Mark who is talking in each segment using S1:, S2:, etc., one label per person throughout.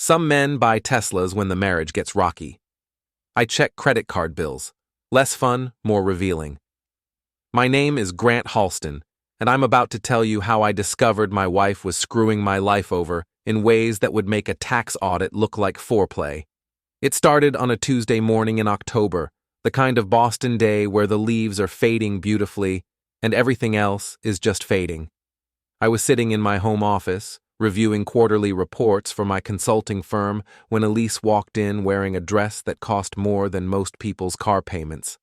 S1: Some men buy Teslas when the marriage gets rocky. I check credit card bills. Less fun, more revealing. My name is Grant Halston, and I'm about to tell you how I discovered my wife was screwing my life over in ways that would make a tax audit look like foreplay. It started on a Tuesday morning in October, the kind of Boston day where the leaves are fading beautifully and everything else is just fading. I was sitting in my home office, reviewing quarterly reports for my consulting firm when Elise walked in wearing a dress that cost more than most people's car payments.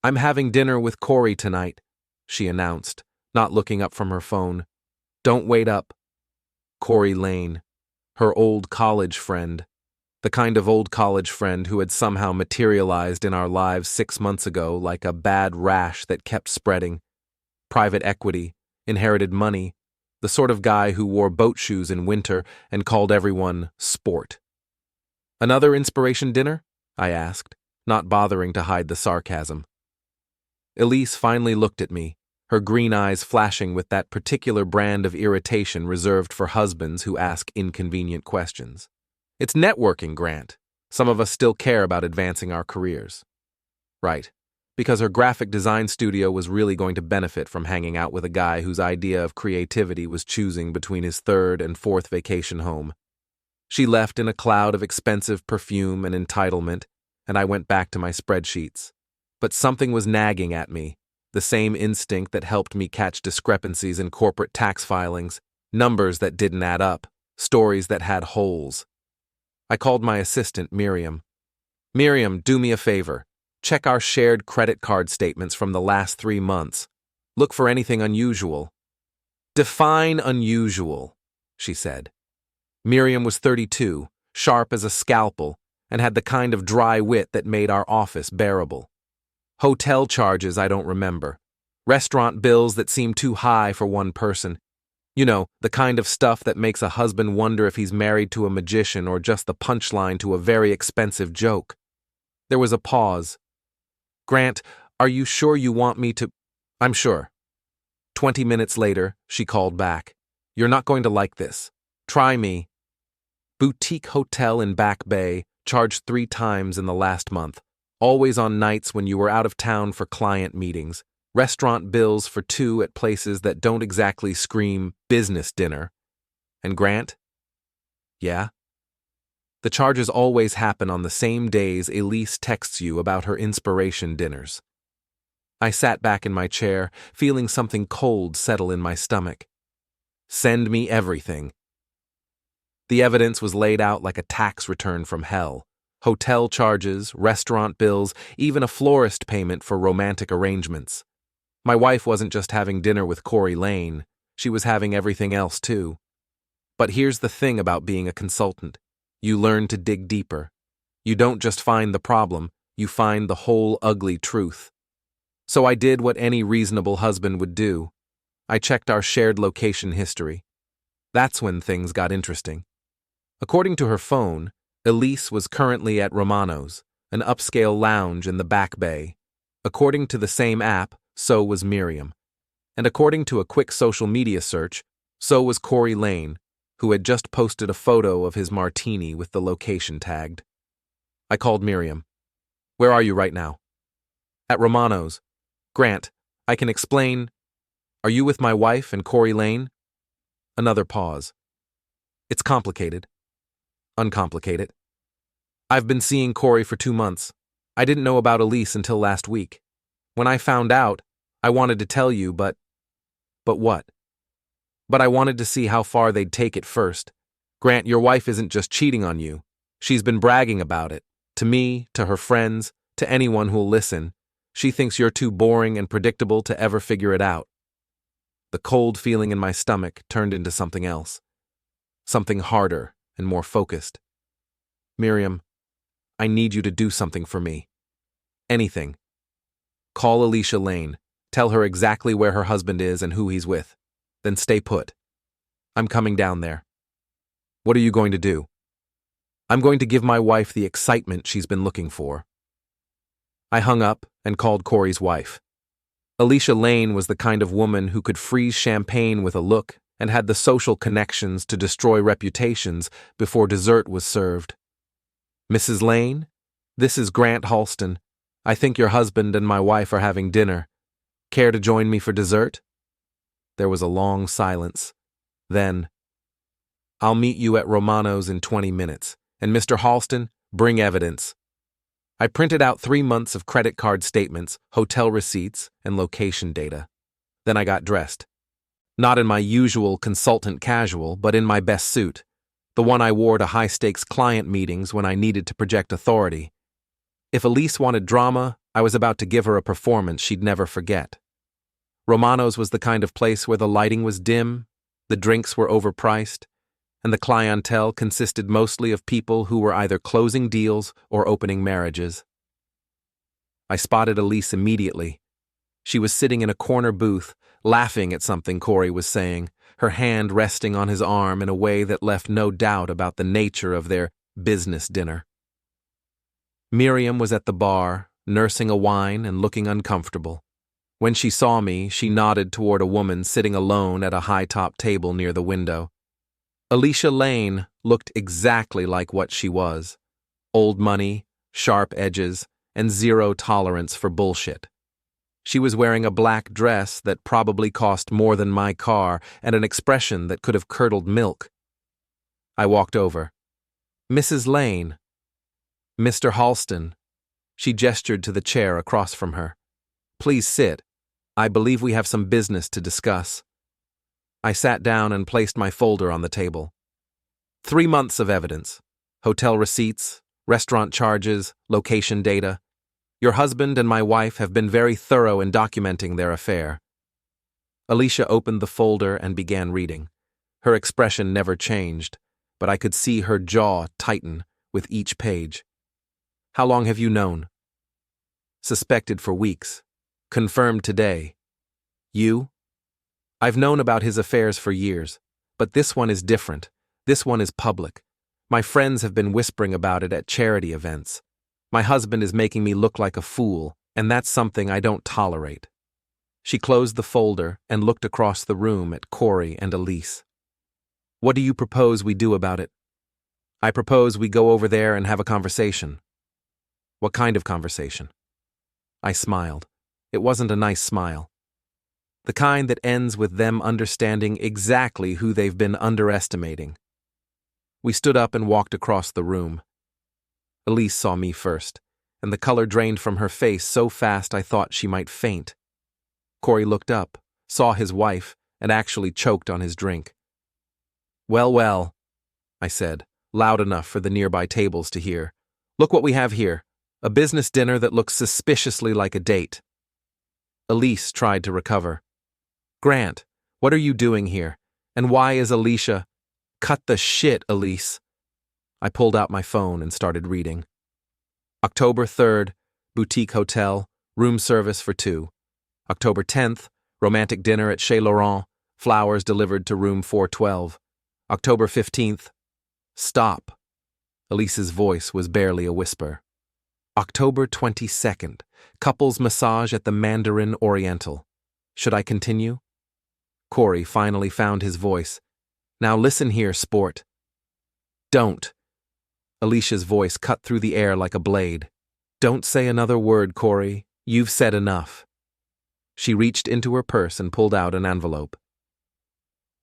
S1: "I'm having dinner with Cory tonight," she announced, not looking up from her phone. "Don't wait up." Cory Lane, her old college friend, the kind of old college friend who had somehow materialized in our lives 6 months ago like a bad rash that kept spreading. Private equity, inherited money, the sort of guy who wore boat shoes in winter and called everyone sport. "Another inspiration dinner?" I asked, not bothering to hide the sarcasm. Elise finally looked at me, her green eyes flashing with that particular brand of irritation reserved for husbands who ask inconvenient questions. "It's networking, Grant. Some of us still care about advancing our careers." Right. Because her graphic design studio was really going to benefit from hanging out with a guy whose idea of creativity was choosing between his third and fourth vacation home. She left in a cloud of expensive perfume and entitlement, and I went back to my spreadsheets. But something was nagging at me, the same instinct that helped me catch discrepancies in corporate tax filings, numbers that didn't add up, stories that had holes. I called my assistant, Miriam. "Miriam, do me a favor. Check our shared credit card statements from the last 3 months. Look for anything unusual." "Define unusual," she said. Miriam was 32, sharp as a scalpel, and had the kind of dry wit that made our office bearable. "Hotel charges I don't remember. Restaurant bills that seem too high for one person. You know, the kind of stuff that makes a husband wonder if he's married to a magician or just the punchline to a very expensive joke." There was a pause. "Grant, are you sure you want me to—" "I'm sure." 20 minutes later, she called back. "You're not going to like this. Try me. Boutique hotel in Back Bay, charged 3 times in the last month. Always on nights when you were out of town for client meetings. Restaurant bills for 2 at places that don't exactly scream business dinner." "And Grant?" "Yeah?" "The charges always happen on the same days Elise texts you about her inspiration dinners." I sat back in my chair, feeling something cold settle in my stomach. "Send me everything." The evidence was laid out like a tax return from hell. Hotel charges, restaurant bills, even a florist payment for romantic arrangements. My wife wasn't just having dinner with Cory Lane, she was having everything else too. But here's the thing about being a consultant. You learn to dig deeper. You don't just find the problem, you find the whole ugly truth. So I did what any reasonable husband would do. I checked our shared location history. That's when things got interesting. According to her phone, Elise was currently at Romano's, an upscale lounge in the Back Bay. According to the same app, so was Miriam. And according to a quick social media search, so was Cory Lane, who had just posted a photo of his martini with the location tagged. I called Miriam. "Where are you right now?" "At Romano's." "Grant, I can explain." "Are you with my wife and Cory Lane?" Another pause. "It's complicated." "Uncomplicated." "I've been seeing Cory for 2 months. I didn't know about Elise until last week. When I found out, I wanted to tell you, but..." "But what?" "But I wanted to see how far they'd take it first. Grant, your wife isn't just cheating on you. She's been bragging about it. To me, to her friends, to anyone who'll listen. She thinks you're too boring and predictable to ever figure it out." The cold feeling in my stomach turned into something else. Something harder and more focused. "Miriam, I need you to do something for me. Anything. Call Alicia Lane. Tell her exactly where her husband is and who he's with. Then stay put. I'm coming down there." "What are you going to do?" "I'm going to give my wife the excitement she's been looking for." I hung up and called Cory's wife. Alicia Lane was the kind of woman who could freeze champagne with a look and had the social connections to destroy reputations before dessert was served. "Mrs. Lane, this is Grant Halston. I think your husband and my wife are having dinner. Care to join me for dessert?" There was a long silence. Then, "I'll meet you at Romano's in 20 minutes. And Mr. Halston, bring evidence." I printed out 3 months of credit card statements, hotel receipts, and location data. Then I got dressed. Not in my usual consultant casual, but in my best suit, the one I wore to high-stakes client meetings when I needed to project authority. If Elise wanted drama, I was about to give her a performance she'd never forget. Romano's was the kind of place where the lighting was dim, the drinks were overpriced, and the clientele consisted mostly of people who were either closing deals or opening marriages. I spotted Elise immediately. She was sitting in a corner booth, laughing at something Cory was saying, her hand resting on his arm in a way that left no doubt about the nature of their business dinner. Miriam was at the bar, nursing a wine and looking uncomfortable. When she saw me, she nodded toward a woman sitting alone at a high-top table near the window. Alicia Lane looked exactly like what she was: old money, sharp edges, and zero tolerance for bullshit. She was wearing a black dress that probably cost more than my car and an expression that could have curdled milk. I walked over. "Mrs. Lane." "Mr. Halston." She gestured to the chair across from her. "Please sit. I believe we have some business to discuss." I sat down and placed my folder on the table. 3 months of evidence: hotel receipts, restaurant charges, location data. Your husband and my wife have been very thorough in documenting their affair. Alicia opened the folder and began reading. Her expression never changed, but I could see her jaw tighten with each page. "How long have you known?" "Suspected for weeks. Confirmed today." "You?" "I've known about his affairs for years, but this one is different. This one is public. My friends have been whispering about it at charity events. My husband is making me look like a fool, and that's something I don't tolerate." She closed the folder and looked across the room at Cory and Elise. "What do you propose we do about it?" "I propose we go over there and have a conversation." "What kind of conversation?" I smiled. It wasn't a nice smile. The kind that ends with them understanding exactly who they've been underestimating. We stood up and walked across the room. Elise saw me first, and the color drained from her face so fast I thought she might faint. Cory looked up, saw his wife, and actually choked on his drink. "Well, well," I said, loud enough for the nearby tables to hear. "Look what we have here. A business dinner that looks suspiciously like a date." Elise tried to recover. "Grant, what are you doing here? And why is Alicia—" "Cut the shit, Elise." I pulled out my phone and started reading. October 3rd, boutique hotel, room service for 2. October 10th, romantic dinner at Chez Laurent, flowers delivered to room 412. October 15th, stop. Elise's voice was barely a whisper. October 22nd, couples massage at the Mandarin Oriental. Should I continue? Cory finally found his voice. "Now listen here, sport." "Don't." Alicia's voice cut through the air like a blade. "Don't say another word, Cory. You've said enough." She reached into her purse and pulled out an envelope.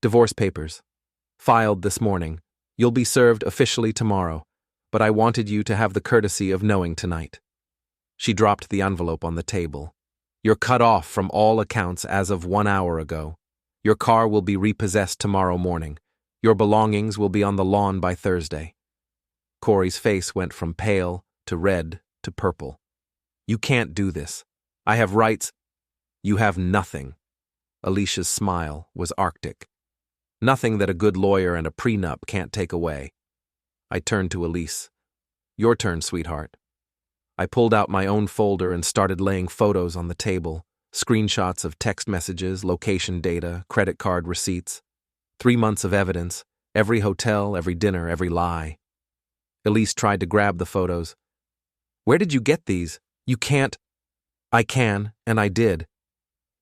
S1: "Divorce papers. Filed this morning. You'll be served officially tomorrow, but I wanted you to have the courtesy of knowing tonight." She dropped the envelope on the table. "You're cut off from all accounts as of 1 hour ago. Your car will be repossessed tomorrow morning. Your belongings will be on the lawn by Thursday." Cory's face went from pale to red to purple. "You can't do this. I have rights." "You have nothing." Alicia's smile was arctic. "Nothing that a good lawyer and a prenup can't take away." I turned to Elise. "Your turn, sweetheart." I pulled out my own folder and started laying photos on the table, screenshots of text messages, location data, credit card receipts. 3 months of evidence, every hotel, every dinner, every lie. Elise tried to grab the photos. "Where did you get these? You can't." "I can, and I did.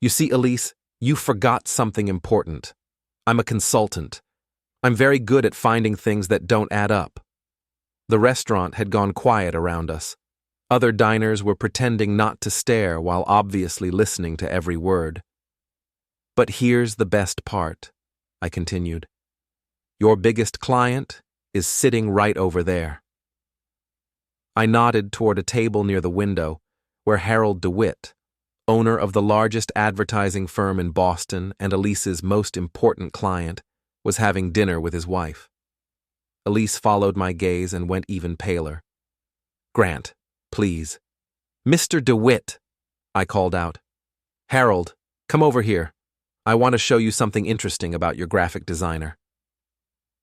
S1: You see, Elise, you forgot something important." I'm a consultant. I'm very good at finding things that don't add up. The restaurant had gone quiet around us. Other diners were pretending not to stare while obviously listening to every word. But here's the best part, I continued. Your biggest client is sitting right over there. I nodded toward a table near the window where Harold DeWitt, owner of the largest advertising firm in Boston and Elise's most important client, was having dinner with his wife. Elise followed my gaze and went even paler. Grant, please. Mr. DeWitt, I called out. Harold, come over here. I want to show you something interesting about your graphic designer.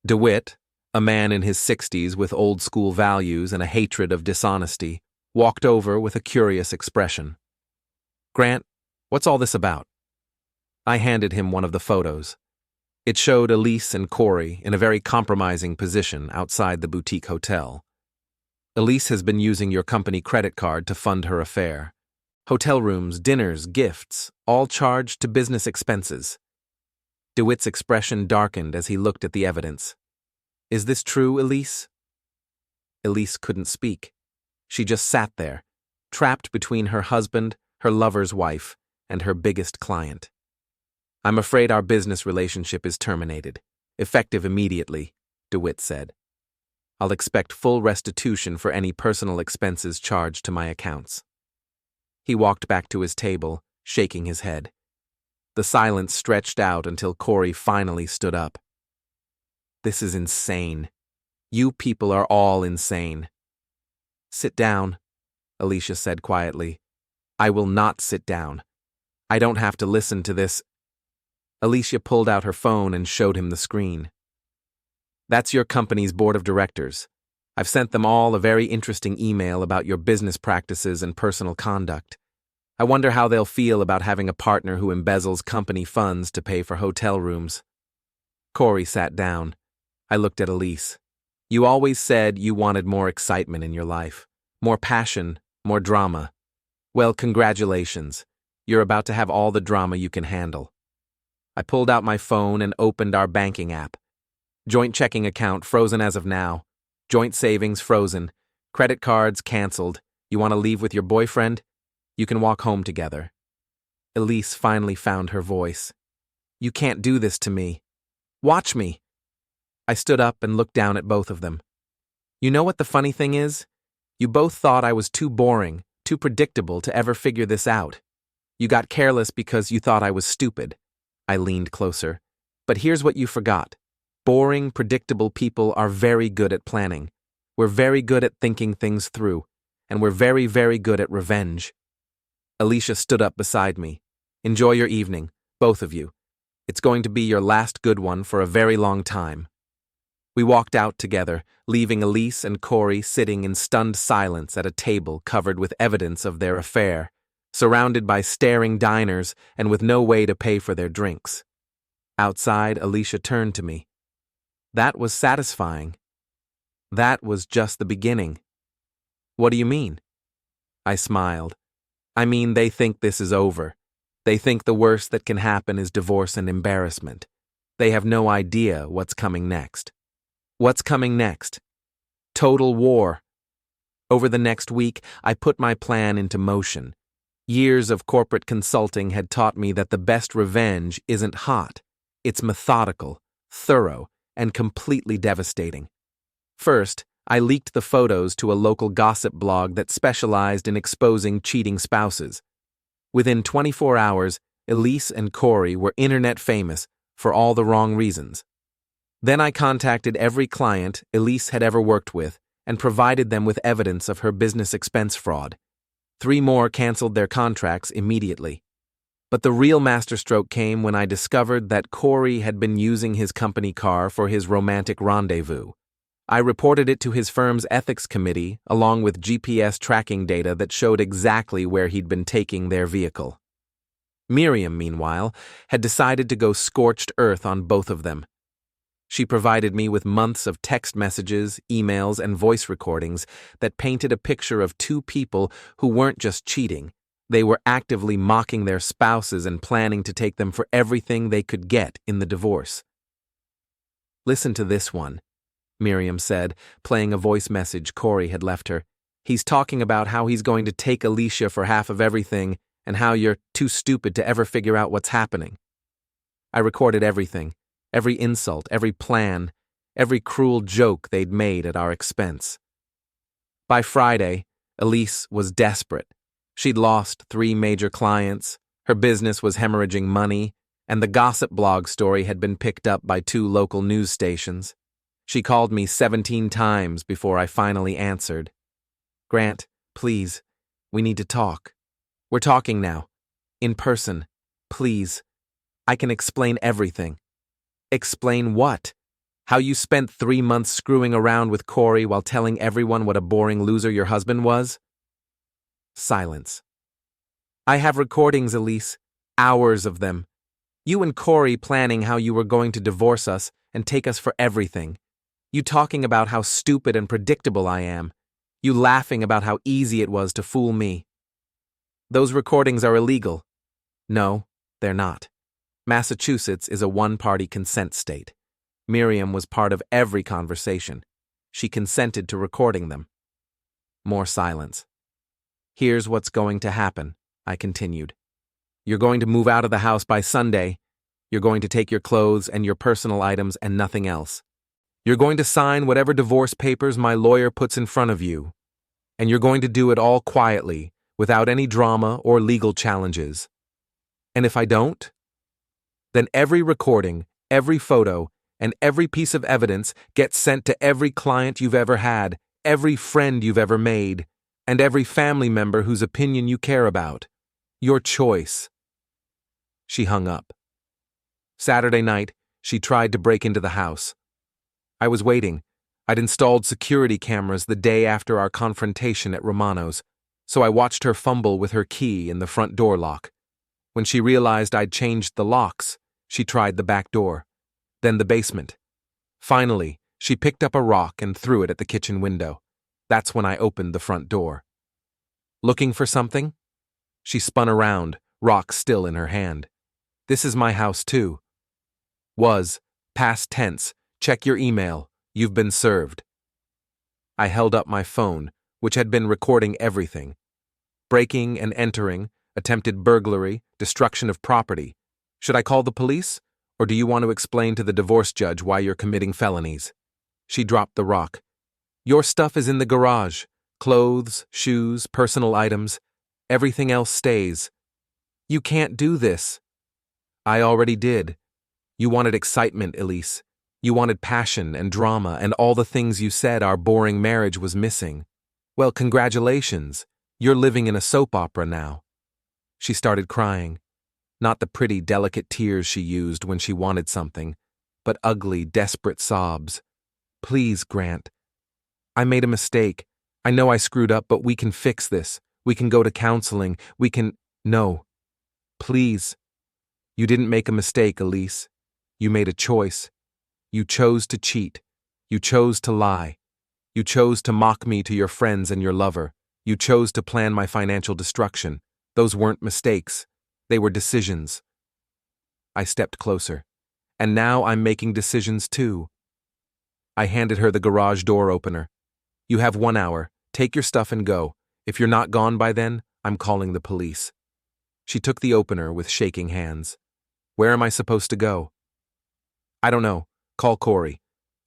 S1: DeWitt, a man in his 60s with old-school values and a hatred of dishonesty, walked over with a curious expression. Grant, what's all this about? I handed him one of the photos. It showed Elise and Cory in a very compromising position outside the boutique hotel. Elise has been using your company credit card to fund her affair. Hotel rooms, dinners, gifts, all charged to business expenses. DeWitt's expression darkened as he looked at the evidence. Is this true, Elise? Elise couldn't speak. She just sat there, trapped between her husband, her lover's wife, and her biggest client. I'm afraid our business relationship is terminated, effective immediately, DeWitt said. I'll expect full restitution for any personal expenses charged to my accounts. He walked back to his table, shaking his head. The silence stretched out until Cory finally stood up. This is insane. You people are all insane. Sit down, Alicia said quietly. I will not sit down. I don't have to listen to this. Alicia pulled out her phone and showed him the screen. That's your company's board of directors. I've sent them all a very interesting email about your business practices and personal conduct. I wonder how they'll feel about having a partner who embezzles company funds to pay for hotel rooms. Cory sat down. I looked at Elise. You always said you wanted more excitement in your life, more passion, more drama. Well, congratulations. You're about to have all the drama you can handle. I pulled out my phone and opened our banking app. Joint checking account frozen as of now. Joint savings frozen. Credit cards canceled. You want to leave with your boyfriend? You can walk home together. Elise finally found her voice. You can't do this to me. Watch me. I stood up and looked down at both of them. You know what the funny thing is? You both thought I was too boring, too predictable to ever figure this out. You got careless because you thought I was stupid. I leaned closer. But here's what you forgot. Boring, predictable people are very good at planning. We're very good at thinking things through. And we're very, very good at revenge. Alicia stood up beside me. Enjoy your evening, both of you. It's going to be your last good one for a very long time. We walked out together, leaving Elise and Cory sitting in stunned silence at a table covered with evidence of their affair, surrounded by staring diners and with no way to pay for their drinks. Outside, Alicia turned to me. That was satisfying. That was just the beginning. What do you mean? I smiled. I mean, they think this is over. They think the worst that can happen is divorce and embarrassment. They have no idea what's coming next. What's coming next? Total war. Over the next week, I put my plan into motion. Years of corporate consulting had taught me that the best revenge isn't hot. It's methodical, thorough, and completely devastating. First, I leaked the photos to a local gossip blog that specialized in exposing cheating spouses. Within 24 hours, Elise and Cory were internet famous for all the wrong reasons. Then I contacted every client Elise had ever worked with and provided them with evidence of her business expense fraud. 3 more canceled their contracts immediately. But the real masterstroke came when I discovered that Cory had been using his company car for his romantic rendezvous. I reported it to his firm's ethics committee along with GPS tracking data that showed exactly where he'd been taking their vehicle. Miriam, meanwhile, had decided to go scorched earth on both of them. She provided me with months of text messages, emails, and voice recordings that painted a picture of 2 people who weren't just cheating. They were actively mocking their spouses and planning to take them for everything they could get in the divorce. Listen to this one, Miriam said, playing a voice message Cory had left her. He's talking about how he's going to take Alicia for half of everything and how you're too stupid to ever figure out what's happening. I recorded everything, every insult, every plan, every cruel joke they'd made at our expense. By Friday, Elise was desperate. She'd lost 3 major clients, her business was hemorrhaging money, and the gossip blog story had been picked up by 2 local news stations. She called me 17 times before I finally answered. Grant, please, we need to talk. We're talking now. In person. Please. I can explain everything. Explain what? How you spent 3 months screwing around with Cory while telling everyone what a boring loser your husband was? Silence. I have recordings, Elise. Hours of them. You and Cory planning how you were going to divorce us and take us for everything. You talking about how stupid and predictable I am. You laughing about how easy it was to fool me. Those recordings are illegal. No, they're not. Massachusetts is a one-party consent state. Miriam was part of every conversation. She consented to recording them. More silence. Here's what's going to happen, I continued. You're going to move out of the house by Sunday. You're going to take your clothes and your personal items and nothing else. You're going to sign whatever divorce papers my lawyer puts in front of you. And you're going to do it all quietly, without any drama or legal challenges. And if I don't, then every recording, every photo, and every piece of evidence gets sent to every client you've ever had, every friend you've ever made, and every family member whose opinion you care about. Your choice. She hung up. Saturday night, she tried to break into the house. I was waiting. I'd installed security cameras the day after our confrontation at Romano's, so I watched her fumble with her key in the front door lock. When she realized I'd changed the locks, she tried the back door, then the basement. Finally, she picked up a rock and threw it at the kitchen window. That's when I opened the front door. Looking for something? She spun around, rock still in her hand. This is my house too. Was, past tense, check your email, you've been served. I held up my phone, which had been recording everything. Breaking and entering, attempted burglary, destruction of property. Should I call the police? Or do you want to explain to the divorce judge why you're committing felonies? She dropped the rock. Your stuff is in the garage. Clothes, shoes, personal items. Everything else stays. You can't do this. I already did. You wanted excitement, Elise. You wanted passion and drama and all the things you said our boring marriage was missing. Well, congratulations. You're living in a soap opera now. She started crying. Not the pretty, delicate tears she used when she wanted something, but ugly, desperate sobs. Please, Grant. I made a mistake. I know I screwed up, but we can fix this. We can go to counseling. We can... No. Please. You didn't make a mistake, Elise. You made a choice. You chose to cheat. You chose to lie. You chose to mock me to your friends and your lover. You chose to plan my financial destruction. Those weren't mistakes. They were decisions. I stepped closer. And now I'm making decisions too. I handed her the garage door opener. You have 1 hour. Take your stuff and go. If you're not gone by then, I'm calling the police. She took the opener with shaking hands. Where am I supposed to go? I don't know. Call Cory.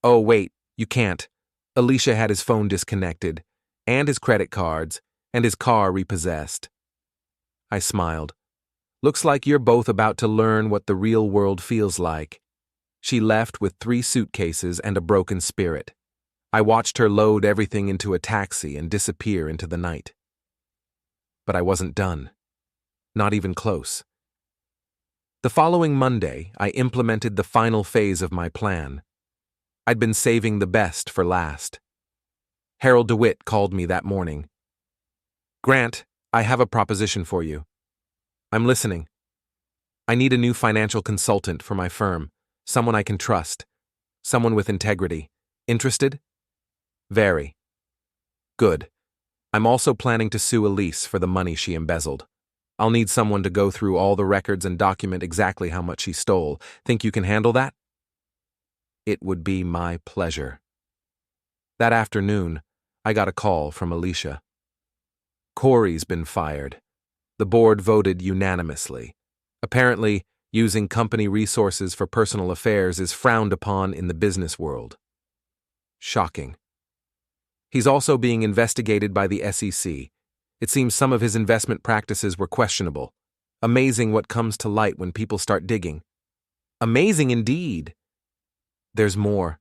S1: Oh, wait, you can't. Alicia had his phone disconnected, and his credit cards, and his car repossessed. I smiled. Looks like you're both about to learn what the real world feels like. She left with 3 suitcases and a broken spirit. I watched her load everything into a taxi and disappear into the night. But I wasn't done. Not even close. The following Monday, I implemented the final phase of my plan. I'd been saving the best for last. Harold DeWitt called me that morning. Grant, I have a proposition for you. I'm listening. I need a new financial consultant for my firm, someone I can trust, someone with integrity. Interested? Very. Good. I'm also planning to sue Elise for the money she embezzled. I'll need someone to go through all the records and document exactly how much she stole. Think you can handle that? It would be my pleasure. That afternoon, I got a call from Alicia. Cory's been fired. The board voted unanimously. Apparently, using company resources for personal affairs is frowned upon in the business world. Shocking. He's also being investigated by the SEC. It seems some of his investment practices were questionable. Amazing what comes to light when people start digging. Amazing indeed. There's more.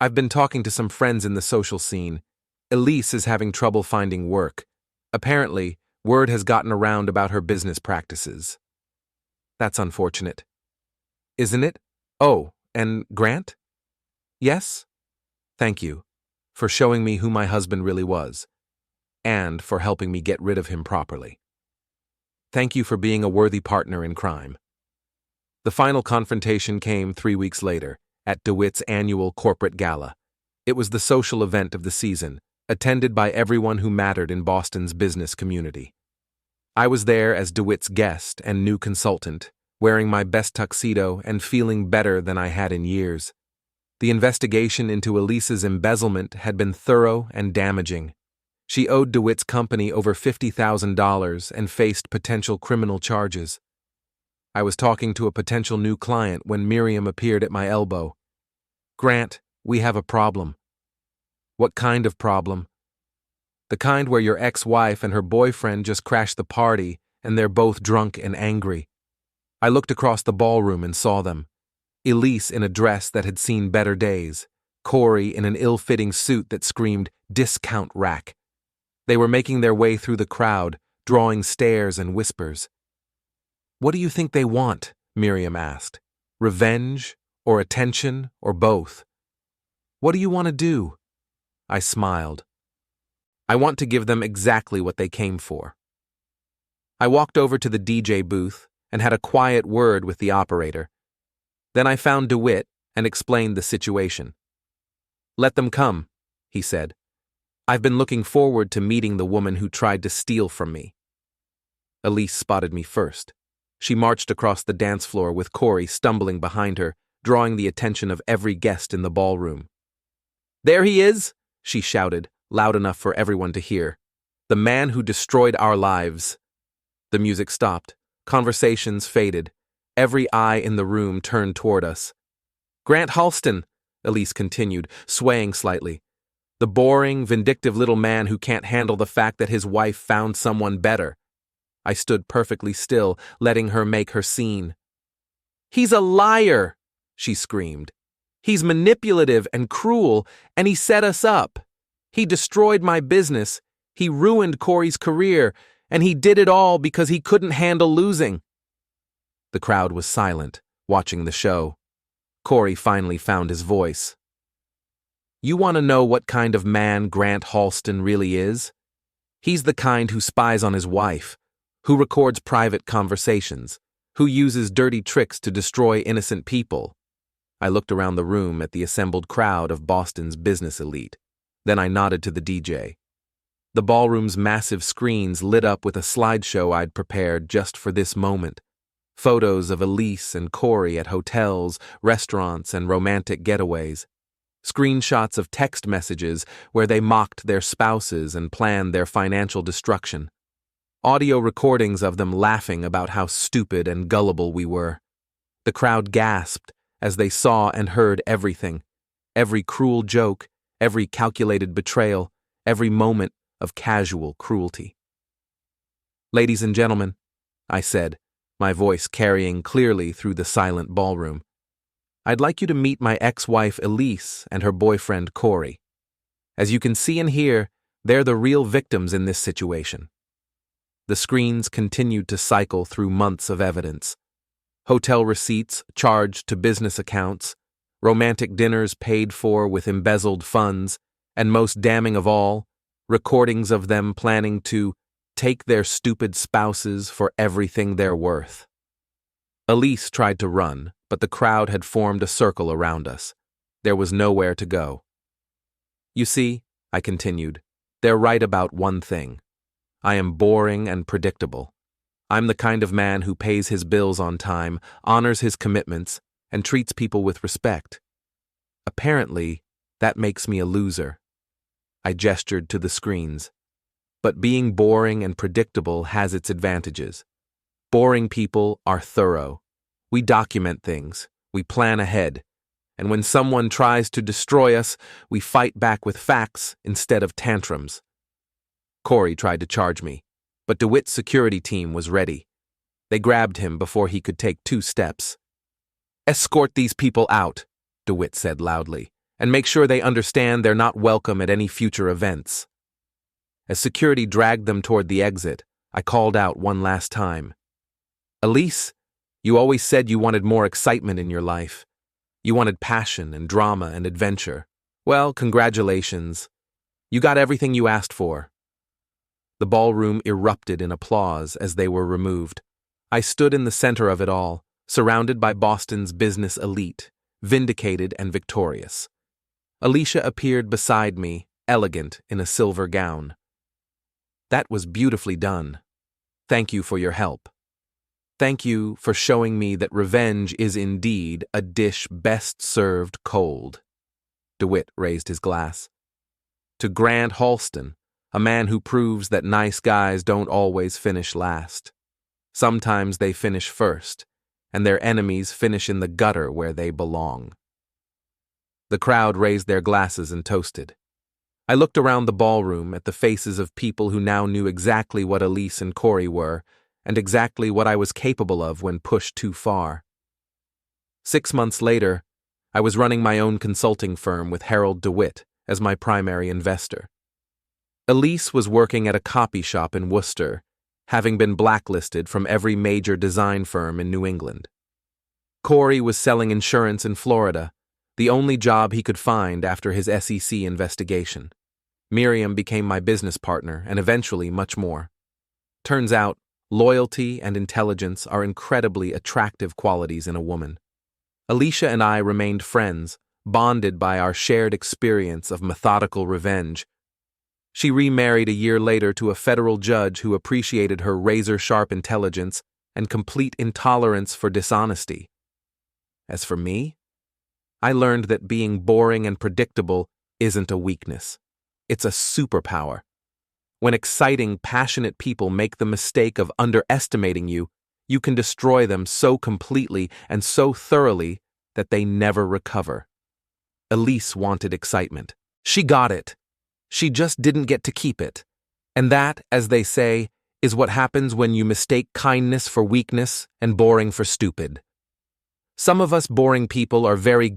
S1: I've been talking to some friends in the social scene. Elise is having trouble finding work. Apparently, word has gotten around about her business practices. That's unfortunate. Isn't it? Oh, and Grant? Yes? Thank you for showing me who my husband really was, and for helping me get rid of him properly. Thank you for being a worthy partner in crime. The final confrontation came 3 weeks later, at DeWitt's annual corporate gala. It was the social event of the season, attended by everyone who mattered in Boston's business community. I was there as DeWitt's guest and new consultant, wearing my best tuxedo and feeling better than I had in years. The investigation into Elise's embezzlement had been thorough and damaging. She owed DeWitt's company over $50,000 and faced potential criminal charges. I was talking to a potential new client when Miriam appeared at my elbow. Grant, we have a problem. What kind of problem? The kind where your ex-wife and her boyfriend just crashed the party and they're both drunk and angry. I looked across the ballroom and saw them. Elise in a dress that had seen better days. Cory in an ill-fitting suit that screamed, "Discount rack." They were making their way through the crowd, drawing stares and whispers. What do you think they want? Miriam asked. Revenge, or attention, or both? What do you want to do? I smiled. I want to give them exactly what they came for. I walked over to the DJ booth and had a quiet word with the operator. Then I found DeWitt and explained the situation. Let them come, he said. I've been looking forward to meeting the woman who tried to steal from me. Elise spotted me first. She marched across the dance floor with Cory stumbling behind her, drawing the attention of every guest in the ballroom. There he is, she shouted, loud enough for everyone to hear. The man who destroyed our lives. The music stopped. Conversations faded. Every eye in the room turned toward us. Grant Halston, Elise continued, swaying slightly. The boring, vindictive little man who can't handle the fact that his wife found someone better. I stood perfectly still, letting her make her scene. He's a liar, she screamed. He's manipulative and cruel, and he set us up. He destroyed my business, he ruined Cory's career, and he did it all because he couldn't handle losing. The crowd was silent, watching the show. Cory finally found his voice. You want to know what kind of man Grant Halston really is? He's the kind who spies on his wife, who records private conversations, who uses dirty tricks to destroy innocent people. I looked around the room at the assembled crowd of Boston's business elite. Then I nodded to the DJ. The ballroom's massive screens lit up with a slideshow I'd prepared just for this moment. Photos of Elise and Cory at hotels, restaurants, and romantic getaways. Screenshots of text messages where they mocked their spouses and planned their financial destruction. Audio recordings of them laughing about how stupid and gullible we were. The crowd gasped as they saw and heard everything. Every cruel joke, every calculated betrayal, every moment of casual cruelty. Ladies and gentlemen, I said, my voice carrying clearly through the silent ballroom. I'd like you to meet my ex-wife Elise and her boyfriend Cory. As you can see and hear, they're the real victims in this situation. The screens continued to cycle through months of evidence. Hotel receipts charged to business accounts, romantic dinners paid for with embezzled funds, and most damning of all, recordings of them planning to take their stupid spouses for everything they're worth. Elise tried to run, but the crowd had formed a circle around us. There was nowhere to go. You see, I continued, they're right about one thing. I am boring and predictable. I'm the kind of man who pays his bills on time, honors his commitments, and treats people with respect. Apparently, that makes me a loser. I gestured to the screens. But being boring and predictable has its advantages. Boring people are thorough. We document things, we plan ahead, and when someone tries to destroy us, we fight back with facts instead of tantrums. Cory tried to charge me, but DeWitt's security team was ready. They grabbed him before he could take 2 steps. "Escort these people out," DeWitt said loudly, "and make sure they understand they're not welcome at any future events." As security dragged them toward the exit, I called out one last time. "Elise, you always said you wanted more excitement in your life. You wanted passion and drama and adventure. Well, congratulations. You got everything you asked for." The ballroom erupted in applause as they were removed. I stood in the center of it all, surrounded by Boston's business elite, vindicated and victorious. Alicia appeared beside me, elegant in a silver gown. "That was beautifully done. Thank you for your help. Thank you for showing me that revenge is indeed a dish best served cold." DeWitt raised his glass. "To Grant Halston, a man who proves that nice guys don't always finish last. Sometimes they finish first, and their enemies finish in the gutter where they belong." The crowd raised their glasses and toasted. I looked around the ballroom at the faces of people who now knew exactly what Elise and Cory were, and exactly what I was capable of when pushed too far. 6 months later, I was running my own consulting firm with Harold DeWitt as my primary investor. Elise was working at a copy shop in Worcester, having been blacklisted from every major design firm in New England. Cory was selling insurance in Florida, the only job he could find after his SEC investigation. Miriam became my business partner and eventually much more. Turns out, loyalty and intelligence are incredibly attractive qualities in a woman. Alicia and I remained friends, bonded by our shared experience of methodical revenge. She remarried a year later to a federal judge who appreciated her razor-sharp intelligence and complete intolerance for dishonesty. As for me, I learned that being boring and predictable isn't a weakness. It's a superpower. When exciting, passionate people make the mistake of underestimating you, you can destroy them so completely and so thoroughly that they never recover. Elise wanted excitement. She got it. She just didn't get to keep it. And that, as they say, is what happens when you mistake kindness for weakness and boring for stupid. Some of us boring people are very